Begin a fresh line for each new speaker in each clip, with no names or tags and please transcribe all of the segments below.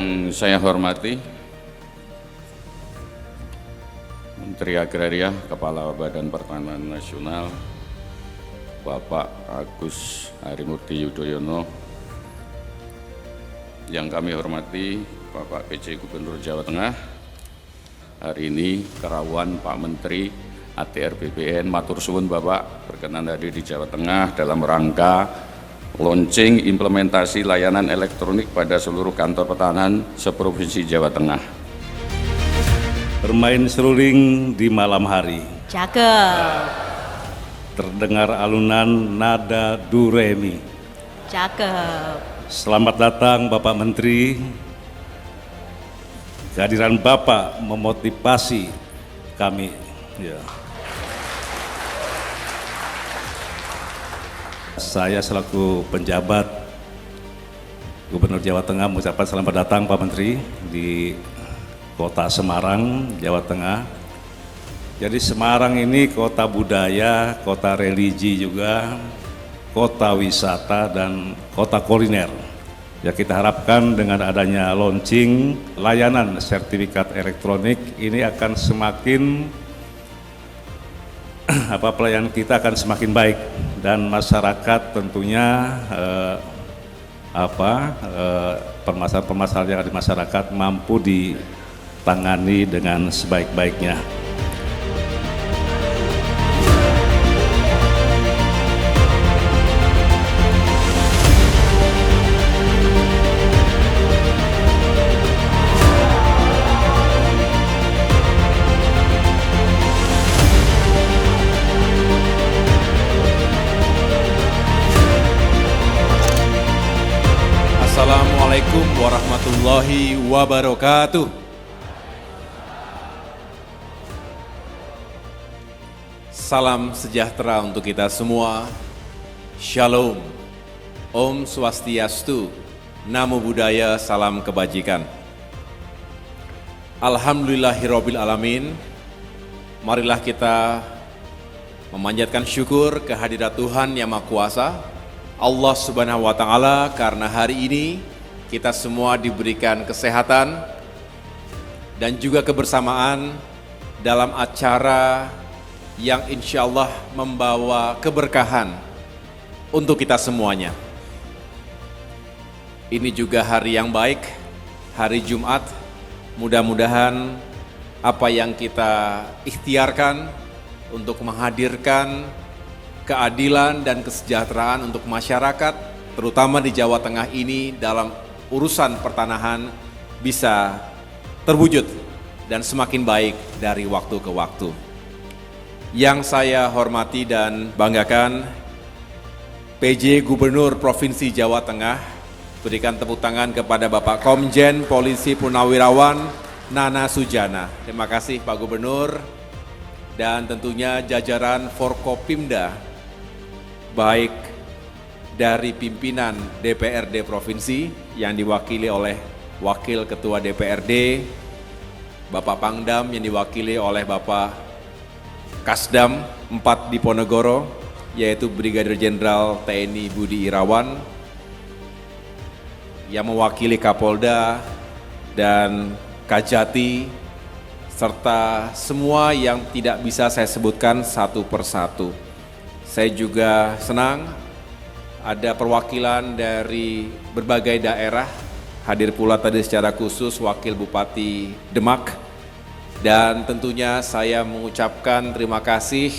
Yang saya hormati Menteri Agraria, Kepala Badan Pertanahan Nasional, Bapak Agus Harimurti Yudhoyono. Yang kami hormati Bapak PJ Gubernur Jawa Tengah. Hari ini Kerawan Pak Menteri ATR BPN, matur suwun Bapak berkenan hadir di Jawa Tengah dalam rangka launching implementasi layanan elektronik pada seluruh kantor pertahanan seprovinsi Jawa Tengah.
Bermain seruling di malam hari.
Cakep.
Terdengar alunan nada do re mi.
Cakep.
Selamat datang Bapak Menteri. Kehadiran Bapak memotivasi kami. Ya. Saya selaku penjabat Gubernur Jawa Tengah mengucapkan selamat datang Pak Menteri di Kota Semarang, Jawa Tengah. Jadi Semarang ini kota budaya, kota religi juga, kota wisata dan kota kuliner. Ya, kita harapkan dengan adanya launching layanan sertifikat elektronik ini akan semakin pelayanan kita akan semakin baik dan masyarakat tentunya permasalahan-permasalahan yang ada di masyarakat mampu ditangani dengan sebaik-baiknya.
Assalamualaikum warahmatullahi wabarakatuh. Salam sejahtera untuk kita semua. Shalom. Om Swastiastu. Namo Buddhaya, salam kebajikan. Alhamdulillahirabbil alamin. Marilah kita memanjatkan syukur kehadirat Tuhan Yang Maha Kuasa, Allah Subhanahu wa Ta'ala, karena hari ini kita semua diberikan kesehatan dan juga kebersamaan dalam acara yang insya Allah membawa keberkahan untuk kita semuanya. Ini juga hari yang baik, hari Jumat. Mudah-mudahan apa yang kita ikhtiarkan untuk menghadirkan keadilan dan kesejahteraan untuk masyarakat, terutama di Jawa Tengah ini dalam urusan pertanahan bisa terwujud dan semakin baik dari waktu ke waktu. Yang saya hormati dan banggakan, PJ Gubernur Provinsi Jawa Tengah, berikan tepuk tangan kepada Bapak Komjen Polisi Purnawirawan Nana Sujana. Terima kasih Pak Gubernur, dan tentunya jajaran Forkopimda, baik dari pimpinan DPRD Provinsi yang diwakili oleh Wakil Ketua DPRD, Bapak Pangdam yang diwakili oleh Bapak Kasdam 4 Diponegoro, yaitu Brigadir Jenderal TNI Budi Irawan, yang mewakili Kapolda dan Kajati, serta semua yang tidak bisa saya sebutkan satu persatu. Saya juga senang ada perwakilan dari berbagai daerah, hadir pula tadi secara khusus Wakil Bupati Demak, dan tentunya saya mengucapkan terima kasih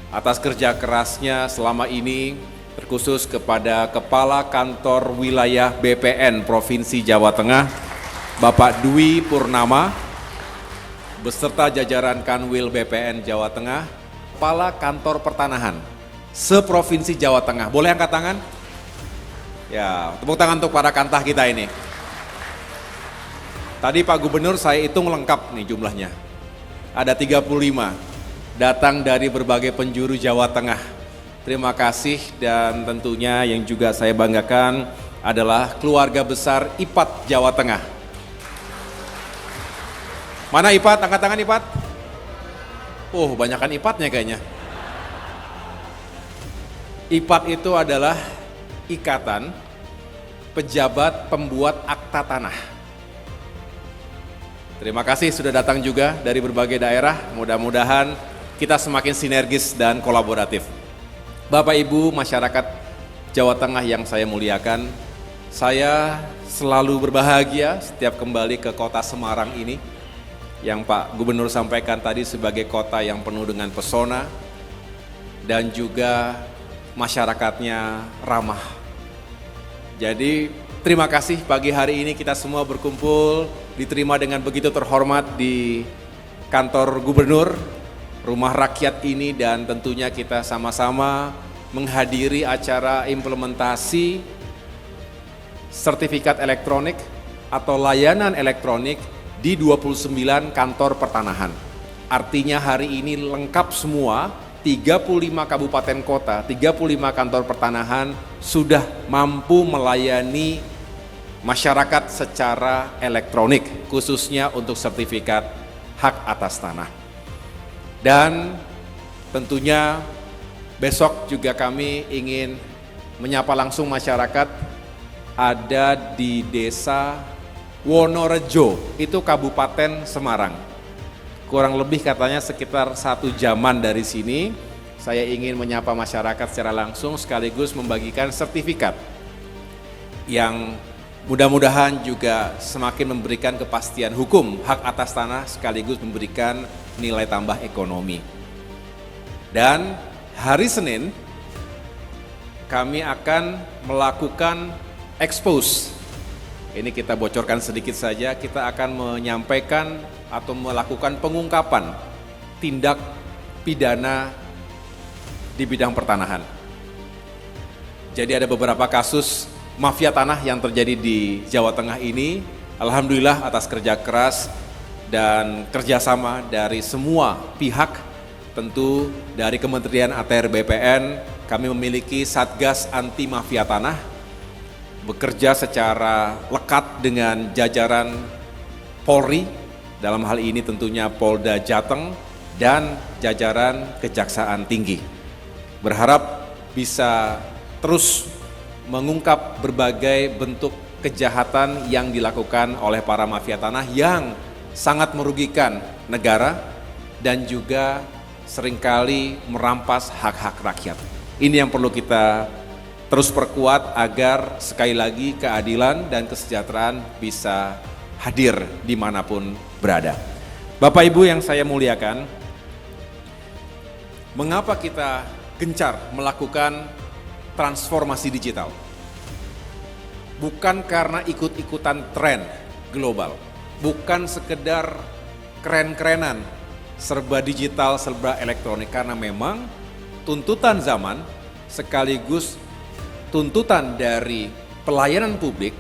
atas kerja kerasnya selama ini, terkhusus kepada Kepala Kantor Wilayah BPN Provinsi Jawa Tengah, Bapak Dwi Purnama, beserta jajaran Kanwil BPN Jawa Tengah, Kepala Kantor Pertanahan seprovinsi Jawa Tengah. Boleh angkat tangan? Ya, tepuk tangan untuk para kantah kita ini. Tadi Pak Gubernur saya hitung lengkap nih jumlahnya. Ada 35, datang dari berbagai penjuru Jawa Tengah. Terima kasih, dan tentunya yang juga saya banggakan adalah keluarga besar IPAT Jawa Tengah. Mana IPAT? Angkat tangan IPAT. Oh, banyakan IPAT-nya kayaknya. IPAT itu adalah Ikatan Pejabat Pembuat Akta Tanah. Terima kasih sudah datang juga dari berbagai daerah. Mudah-mudahan kita semakin sinergis dan kolaboratif. Bapak Ibu masyarakat Jawa Tengah yang saya muliakan, saya selalu berbahagia setiap kembali ke kota Semarang ini yang Pak Gubernur sampaikan tadi sebagai kota yang penuh dengan pesona dan juga masyarakatnya ramah. Jadi terima kasih pagi hari ini kita semua berkumpul, diterima dengan begitu terhormat di kantor gubernur, rumah rakyat ini, dan tentunya kita sama-sama menghadiri acara implementasi sertifikat elektronik atau layanan elektronik di 29 kantor pertanahan. Artinya hari ini lengkap semua, 35 kabupaten kota, 35 kantor pertanahan sudah mampu melayani masyarakat secara elektronik, khususnya untuk sertifikat hak atas tanah. Dan tentunya besok juga kami ingin menyapa langsung masyarakat ada di desa Wonorejo, itu Kabupaten Semarang. Kurang lebih katanya sekitar 1 jaman dari sini. Saya ingin menyapa masyarakat secara langsung sekaligus membagikan sertifikat yang mudah-mudahan juga semakin memberikan kepastian hukum hak atas tanah sekaligus memberikan nilai tambah ekonomi. Dan hari Senin kami akan melakukan expose. Ini kita bocorkan sedikit saja, kita akan menyampaikan atau melakukan pengungkapan tindak pidana di bidang pertanahan. Jadi ada beberapa kasus mafia tanah yang terjadi di Jawa Tengah ini. Alhamdulillah atas kerja keras dan kerjasama dari semua pihak, tentu dari Kementerian ATR BPN, kami memiliki Satgas Anti Mafia Tanah, bekerja secara lekat dengan jajaran Polri, dalam hal ini tentunya Polda Jateng dan jajaran Kejaksaan Tinggi. Berharap bisa terus mengungkap berbagai bentuk kejahatan yang dilakukan oleh para mafia tanah yang sangat merugikan negara dan juga seringkali merampas hak-hak rakyat. Ini yang perlu kita terus perkuat agar sekali lagi keadilan dan kesejahteraan bisa hadir dimanapun berada. Bapak Ibu yang saya muliakan, mengapa kita gencar melakukan transformasi digital? Bukan karena ikut-ikutan tren global, bukan sekedar keren-kerenan, serba digital, serba elektronik, karena memang tuntutan zaman sekaligus tuntutan dari pelayanan publik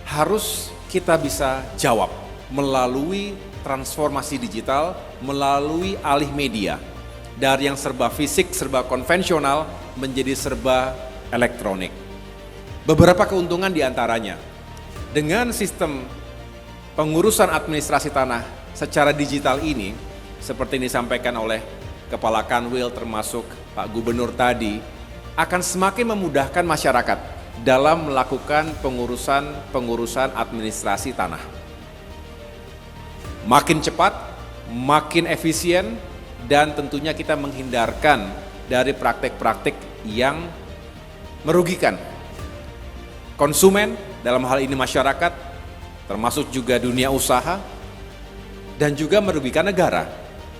harus kita bisa jawab melalui transformasi digital, melalui alih media. Dari yang serba fisik, serba konvensional, menjadi serba elektronik. Beberapa keuntungan diantaranya, dengan sistem pengurusan administrasi tanah secara digital ini, seperti yang disampaikan oleh Kepala Kanwil termasuk Pak Gubernur tadi, akan semakin memudahkan masyarakat dalam melakukan pengurusan administrasi tanah. Makin cepat, makin efisien, dan tentunya kita menghindarkan dari praktek-praktek yang merugikan konsumen, dalam hal ini masyarakat, termasuk juga dunia usaha, dan juga merugikan negara.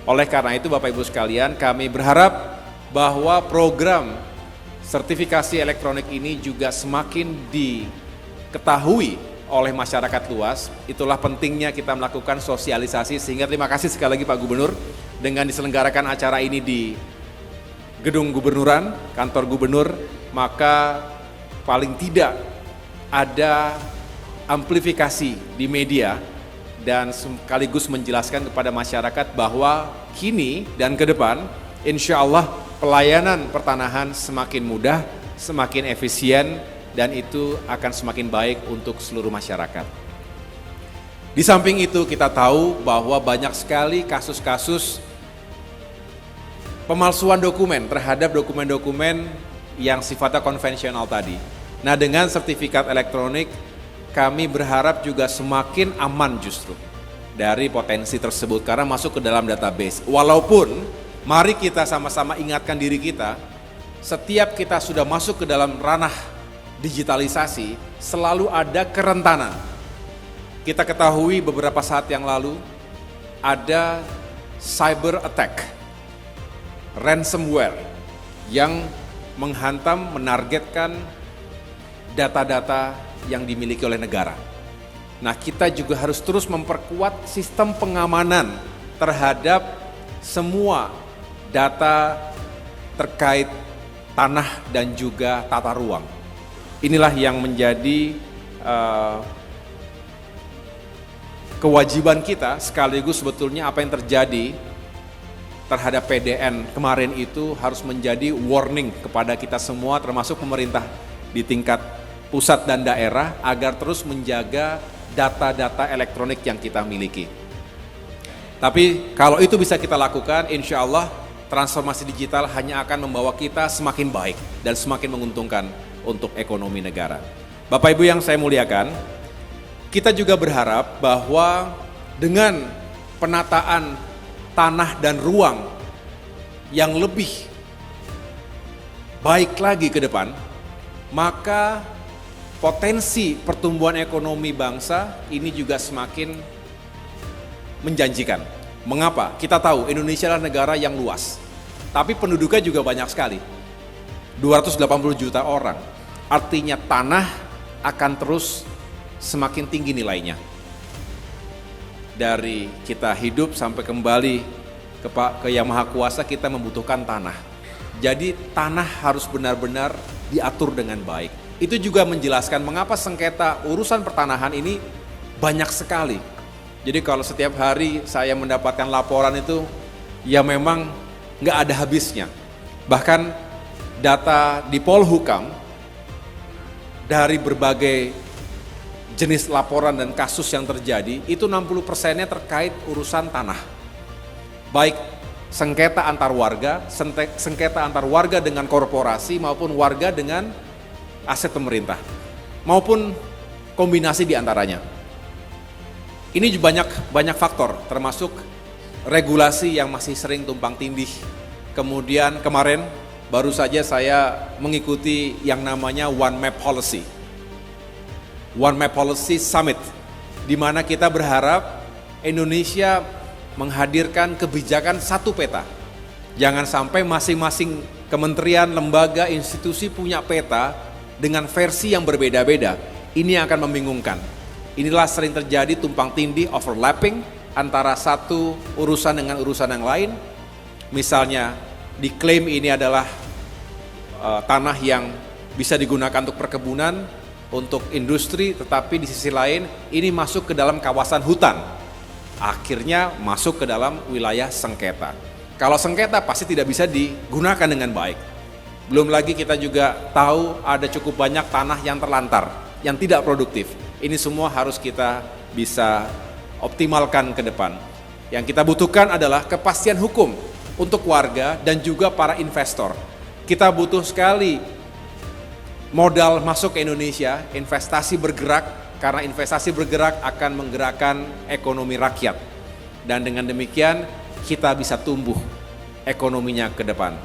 Oleh karena itu Bapak Ibu sekalian, kami berharap bahwa program sertifikasi elektronik ini juga semakin diketahui oleh masyarakat luas. Itulah pentingnya kita melakukan sosialisasi, sehingga terima kasih sekali lagi Pak Gubernur dengan diselenggarakan acara ini di Gedung Gubernuran, kantor gubernur, maka paling tidak ada amplifikasi di media dan sekaligus menjelaskan kepada masyarakat bahwa kini dan ke depan insya Allah pelayanan pertanahan semakin mudah, semakin efisien, dan itu akan semakin baik untuk seluruh masyarakat. Di samping itu kita tahu bahwa banyak sekali kasus-kasus pemalsuan dokumen terhadap dokumen-dokumen yang sifatnya konvensional tadi. Nah, dengan sertifikat elektronik kami berharap juga semakin aman justru. dari potensi tersebut karena masuk ke dalam database. Walaupun mari kita sama-sama ingatkan diri kita, setiap kita sudah masuk ke dalam ranah digitalisasi, selalu ada kerentanan. Kita ketahui beberapa saat yang lalu ada cyber attack, ransomware yang menghantam, menargetkan data-data yang dimiliki oleh negara. Nah, kita juga harus terus memperkuat sistem pengamanan terhadap semua data terkait tanah dan juga tata ruang. Inilah yang menjadi kewajiban kita, sekaligus sebetulnya apa yang terjadi terhadap PDN kemarin itu harus menjadi warning kepada kita semua, termasuk pemerintah di tingkat pusat dan daerah, agar terus menjaga data-data elektronik yang kita miliki. Tapi kalau itu bisa kita lakukan, insya Allah transformasi digital hanya akan membawa kita semakin baik dan semakin menguntungkan untuk ekonomi negara. Bapak Ibu yang saya muliakan, kita juga berharap bahwa dengan penataan tanah dan ruang yang lebih baik lagi ke depan, maka potensi pertumbuhan ekonomi bangsa ini juga semakin menjanjikan. Mengapa? Kita tahu Indonesia adalah negara yang luas, tapi penduduknya juga banyak sekali, 280 juta orang. Artinya tanah akan terus semakin tinggi nilainya. Dari kita hidup sampai kembali ke Yang Maha Kuasa, kita membutuhkan tanah. Jadi tanah harus benar-benar diatur dengan baik. Itu juga menjelaskan mengapa sengketa urusan pertanahan ini banyak sekali. Jadi kalau setiap hari saya mendapatkan laporan itu, ya memang nggak ada habisnya. Bahkan data di Polhukam dari berbagai jenis laporan dan kasus yang terjadi, itu 60%-nya terkait urusan tanah. Baik sengketa antar warga, sengketa antar warga dengan korporasi maupun warga dengan aset pemerintah, maupun kombinasi di antaranya. Ini banyak faktor, termasuk regulasi yang masih sering tumpang tindih. Kemudian kemarin baru saja saya mengikuti yang namanya One Map Policy Summit, di mana kita berharap Indonesia menghadirkan kebijakan satu peta. Jangan sampai masing-masing kementerian, lembaga, institusi punya peta dengan versi yang berbeda-beda. Ini akan membingungkan. Inilah sering terjadi tumpang tindih, overlapping antara satu urusan dengan urusan yang lain. Misalnya diklaim ini adalah tanah yang bisa digunakan untuk perkebunan, untuk industri, tetapi di sisi lain ini masuk ke dalam kawasan hutan. Akhirnya masuk ke dalam wilayah sengketa. Kalau sengketa pasti tidak bisa digunakan dengan baik. Belum lagi kita juga tahu ada cukup banyak tanah yang terlantar, yang tidak produktif. Ini semua harus kita bisa optimalkan ke depan. Yang kita butuhkan adalah kepastian hukum untuk warga dan juga para investor. Kita butuh sekali modal masuk ke Indonesia, investasi bergerak, karena investasi bergerak akan menggerakkan ekonomi rakyat. Dan dengan demikian kita bisa tumbuh ekonominya ke depan.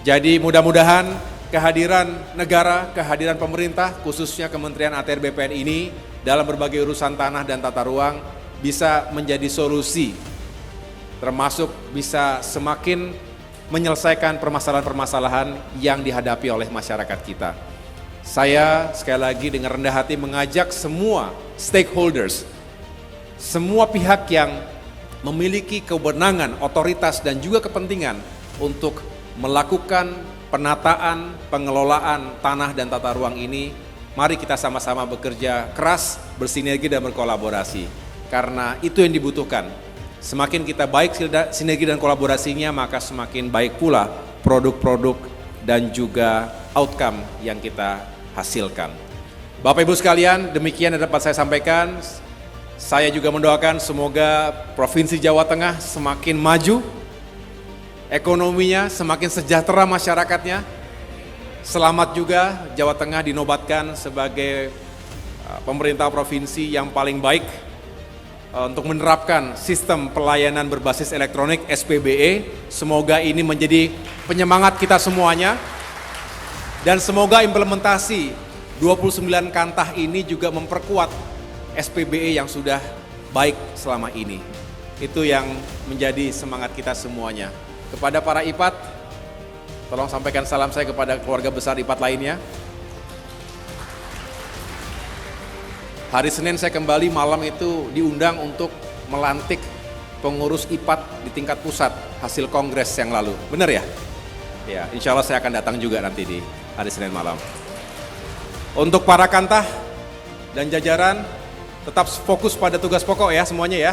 Jadi mudah-mudahan kehadiran negara, kehadiran pemerintah, khususnya Kementerian ATR BPN ini dalam berbagai urusan tanah dan tata ruang bisa menjadi solusi, termasuk bisa semakin menyelesaikan permasalahan-permasalahan yang dihadapi oleh masyarakat kita. Saya sekali lagi dengan rendah hati mengajak semua stakeholders, semua pihak yang memiliki kewenangan, otoritas dan juga kepentingan untuk melakukan penataan, pengelolaan tanah dan tata ruang ini. Mari kita sama-sama bekerja keras, bersinergi dan berkolaborasi. Karena itu yang dibutuhkan. Semakin kita baik sinergi dan kolaborasinya, maka semakin baik pula produk-produk dan juga outcome yang kita hasilkan. Bapak Ibu sekalian, demikian yang dapat saya sampaikan. Saya juga mendoakan semoga Provinsi Jawa Tengah semakin maju, ekonominya semakin sejahtera masyarakatnya. Selamat juga Jawa Tengah dinobatkan sebagai pemerintah provinsi yang paling baik untuk menerapkan sistem pelayanan berbasis elektronik SPBE. Semoga ini menjadi penyemangat kita semuanya. Dan semoga implementasi 29 kantah ini juga memperkuat SPBE yang sudah baik selama ini. Itu yang menjadi semangat kita semuanya. Kepada para IPAT, tolong sampaikan salam saya kepada keluarga besar IPAT lainnya. Hari Senin saya kembali malam itu diundang untuk melantik pengurus IPAT di tingkat pusat hasil kongres yang lalu. Benar ya? Ya, insya Allah saya akan datang juga nanti di hari Senin malam. Untuk para kantah dan jajaran, tetap fokus pada tugas pokok ya semuanya ya.